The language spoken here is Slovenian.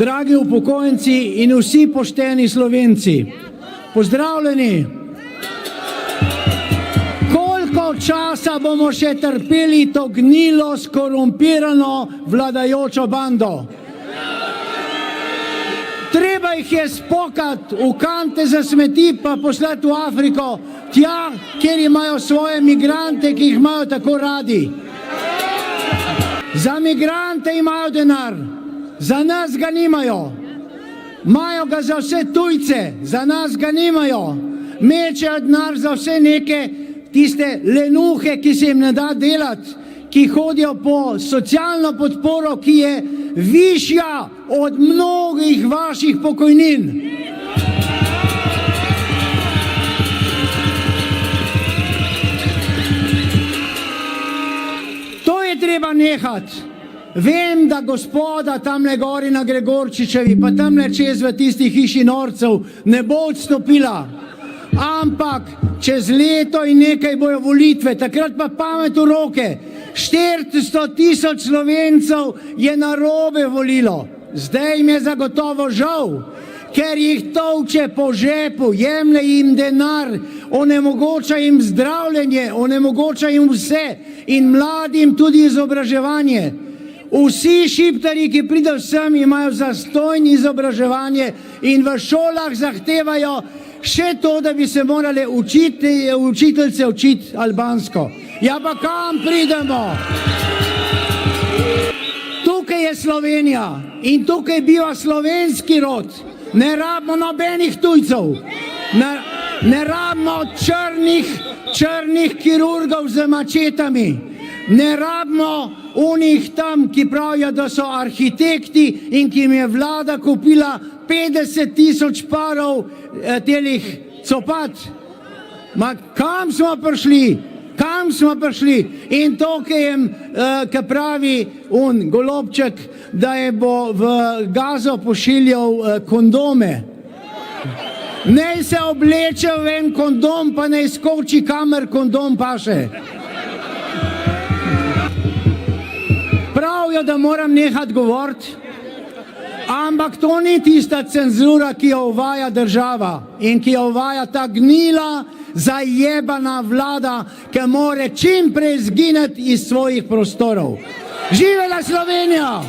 dragi upokojenci in vsi pošteni Slovenci, pozdravljeni. Koliko časa bomo še trpeli to gnilo, skorumpirano vladajočo bando? Treba jih je spokati v kante za smeti pa poslati v Afriko, tja, kjer imajo svoje migrante, ki jih imajo tako radi. Za migrante imajo denar, za nas ga nimajo. Imajo ga za vse tujce, za nas ga nimajo. Mečejo denar za vse neke tiste lenuhe, ki se jim ne da delati, ki hodijo po socialno podporo, ki je višja od mnogih vaših pokojnin. To je treba nehati. Vem, da gospoda tamle gori na Gregorčičevi, pa tamle čez v tisti hiši norcev ne bo odstopila. Ampak čez leto in nekaj bojo volitve, takrat pa pamet v roke. 400.000 Slovencev je narobe volilo. Zdaj jim je zagotovo žal, ker jih tolče po žepu, jemlje jim denar, onemogoča jim zdravljenje, onemogoča jim vse in mladim tudi izobraževanje. Vsi šiptarji, ki pridejo sem, imajo zastonj izobraževanje in v šolah zahtevajo še to, da bi se morali učiteljice učiti albansko. Ja, pa kam pridemo? Tukaj je Slovenija in tukaj biva slovenski rod. Ne rabimo nobenih tujcev. Ne rabimo črnih kirurgov z mačetami. Ne rabimo unih tam, ki pravijo, da so arhitekti in ki jim je vlada kupila 50.000 parov telih copat. Ma kam smo prišli? Kam smo prišli? In to, ki pravi Golobček, da je bo v Gazo pošiljal kondome. Naj se obleče v en kondom, pa naj skoči, kamer kondom paše. Pravijo, da moram nehati govoriti, ampak to ni tista cenzura, ki jo uvaja država in ki jo uvaja ta gnila, zajebana vlada, ki more čim prej zginiti iz svojih prostorov. Živela Slovenija!